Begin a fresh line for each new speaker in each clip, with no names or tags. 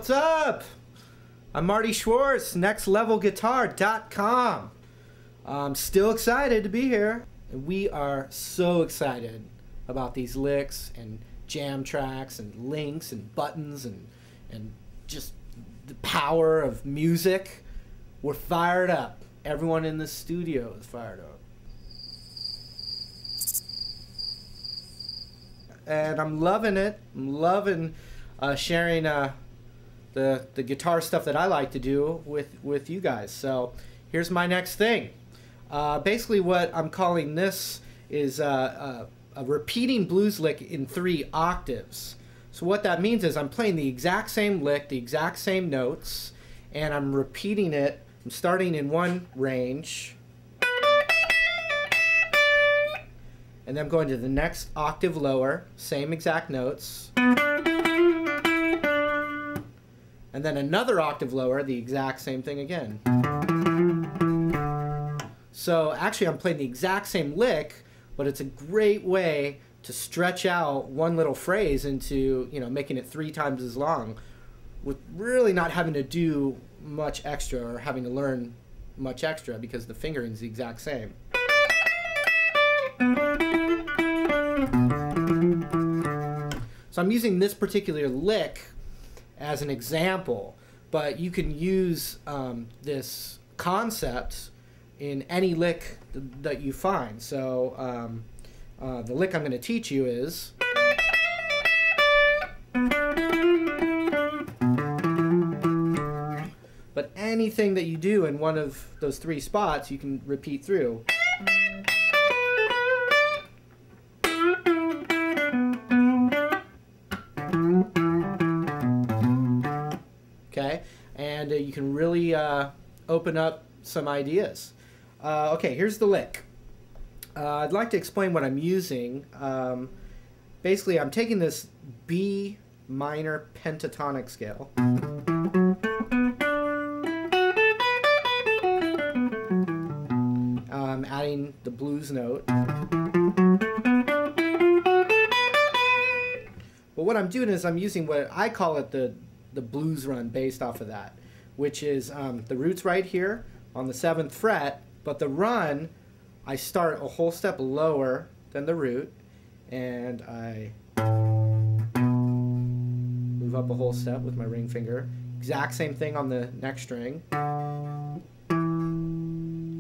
What's up? I'm Marty Schwartz, nextlevelguitar.com. I'm still excited to be here. And we are so excited about these licks and jam tracks and links and buttons and just the power of music. We're fired up. Everyone in the studio is fired up. And I'm loving it. I'm loving sharing the guitar stuff that I like to do with you guys. So here's my next thing. Basically what I'm calling this is a repeating blues lick in 3 octaves. So what that means is I'm playing the exact same lick, the exact same notes, and I'm repeating it. I'm starting in one range, and then I'm going to the next octave lower, same exact notes, and then another octave lower, the exact same thing again. So actually I'm playing the exact same lick, but it's a great way to stretch out one little phrase into, you know, making it 3 times as long with really not having to do much extra or having to learn much extra because the fingering is the exact same. So I'm using this particular lick as an example, but you can use this concept in any lick that you find. So the lick I'm going to teach you is, but anything that you do in one of those 3 spots you can repeat through. Okay, and you can really open up some ideas. Okay, here's the lick. I'd like to explain what I'm using. Basically, I'm taking this B minor pentatonic scale. I'm adding the blues note. But what I'm doing is I'm using what I call it the blues run based off of that, which is the root's right here on the 7th fret, but the run, I start a whole step lower than the root, and I move up a whole step with my ring finger. Exact same thing on the next string.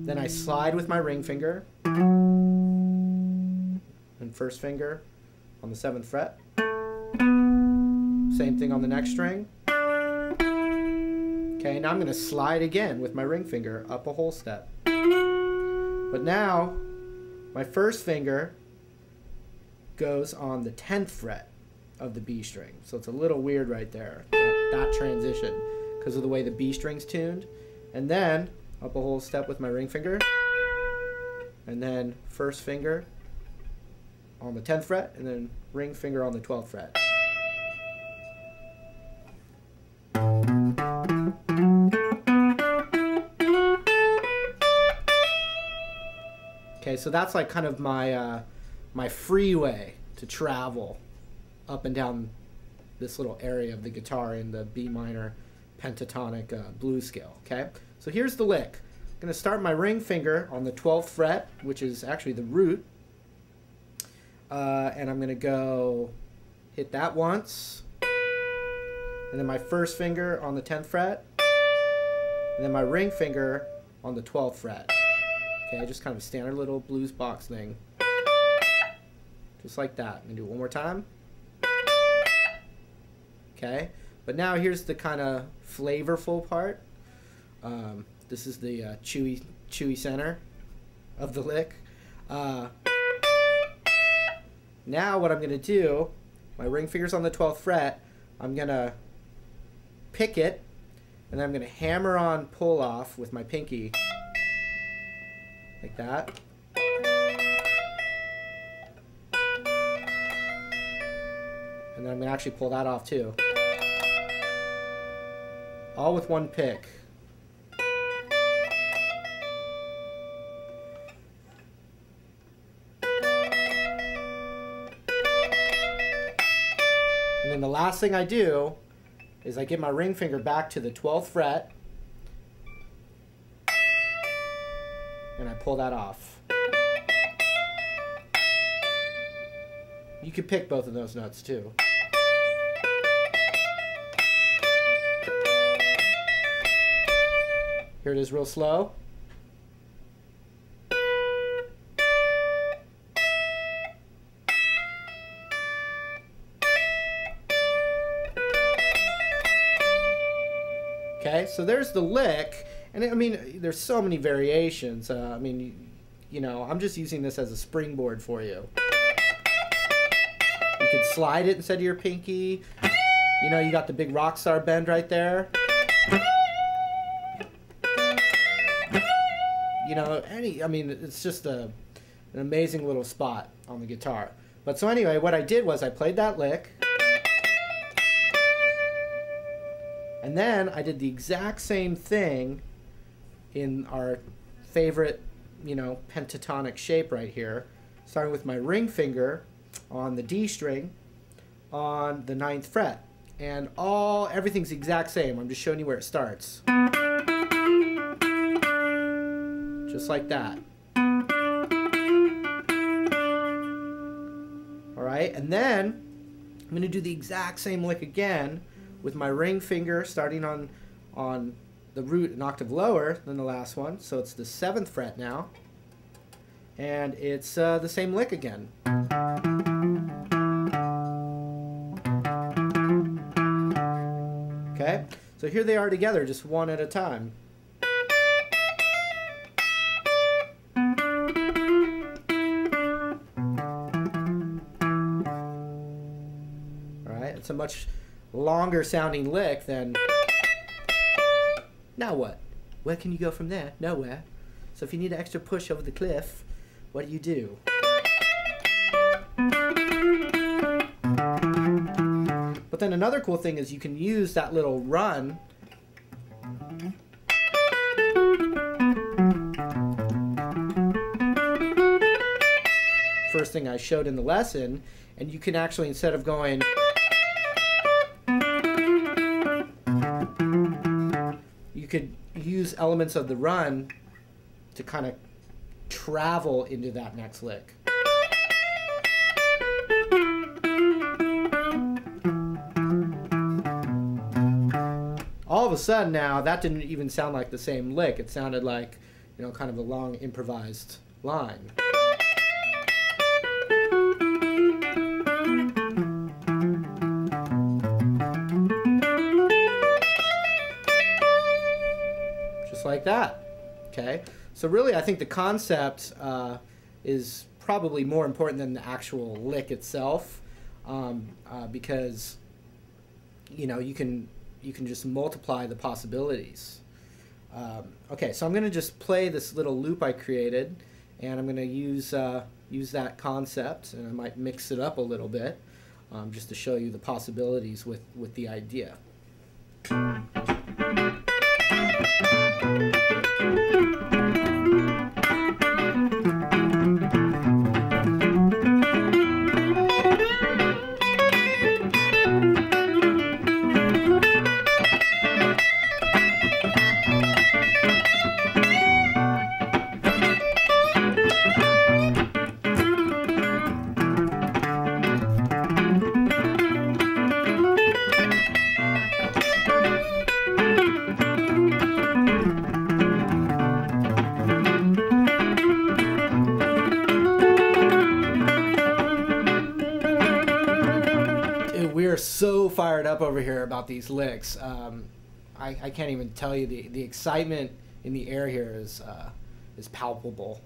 Then I slide with my ring finger and first finger on the 7th fret. Same thing on the next string. Okay, now I'm going to slide again with my ring finger up a whole step. But now my first finger goes on the 10th fret of the B string. So it's a little weird right there, that transition, because of the way the B string's tuned. And then up a whole step with my ring finger, and then first finger on the 10th fret, and then ring finger on the 12th fret. Okay, so that's like kind of my my freeway to travel up and down this little area of the guitar in the B minor pentatonic blues scale. Okay, so here's the lick. I'm going to start my ring finger on the 12th fret, which is actually the root, and I'm going to go hit that once, and then my first finger on the 10th fret, and then my ring finger on the 12th fret. Okay, just kind of a standard little blues box thing. Just like that. I'm going to do it one more time. Okay, but now here's the kind of flavorful part. This is the chewy center of the lick. Now what I'm going to do, my ring finger's on the 12th fret, I'm going to pick it, and then I'm going to hammer on pull off with my pinky. Like that. And then I'm going to actually pull that off too. All with one pick. And then the last thing I do is I get my ring finger back to the 12th fret and I pull that off. You could pick both of those notes too. Here it is real slow. Okay, so there's the lick, and I mean, there's so many variations. I mean, you know, I'm just using this as a springboard for you. You could slide it instead of your pinky. You know, you got the big rock star bend right there. You know, I mean, it's just an amazing little spot on the guitar. But so anyway, what I did was I played that lick. And then I did the exact same thing in our favorite, you know, pentatonic shape right here, starting with my ring finger on the D string on the 9th fret. And everything's the exact same. I'm just showing you where it starts. Just like that. All right, and then I'm going to do the exact same lick again with my ring finger starting on the root an octave lower than the last one. So it's the 7th fret now. And it's the same lick again. Okay, so here they are together, just one at a time. It's a much longer sounding lick than... Now what? Where can you go from there? Nowhere. So if you need an extra push over the cliff, what do? But then another cool thing is you can use that little run first thing I showed in the lesson, and you can actually, instead of going... You could use elements of the run to kind of travel into that next lick. All of a sudden now, that didn't even sound like the same lick. It sounded like, you know, kind of a long improvised line. Like that. Okay, so really I think the concept is probably more important than the actual lick itself, because you know you can just multiply the possibilities. Okay, so I'm going to just play this little loop I created, and I'm going to use that concept, and I might mix it up a little bit just to show you the possibilities with the idea. So fired up over here about these licks. I can't even tell you, the excitement in the air here is palpable.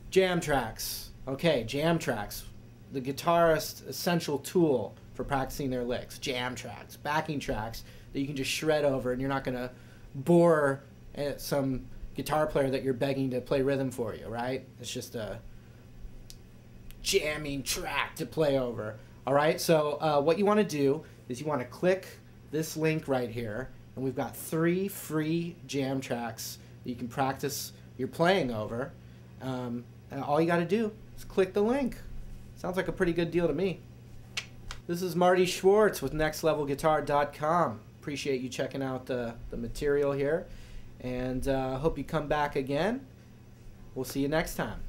Jam tracks. Okay, jam tracks. The guitarist's essential tool for practicing their licks. Jam tracks, backing tracks that you can just shred over, and you're not going to bore some guitar player that you're begging to play rhythm for you, right? It's just a jamming track to play over. All right, so what you want to do is you want to click this link right here, and we've got 3 free jam tracks that you can practice your playing over. And all you got to do is click the link. Sounds like a pretty good deal to me. This is Marty Schwartz with nextlevelguitar.com. Appreciate you checking out the material here, and hope you come back again. We'll see you next time.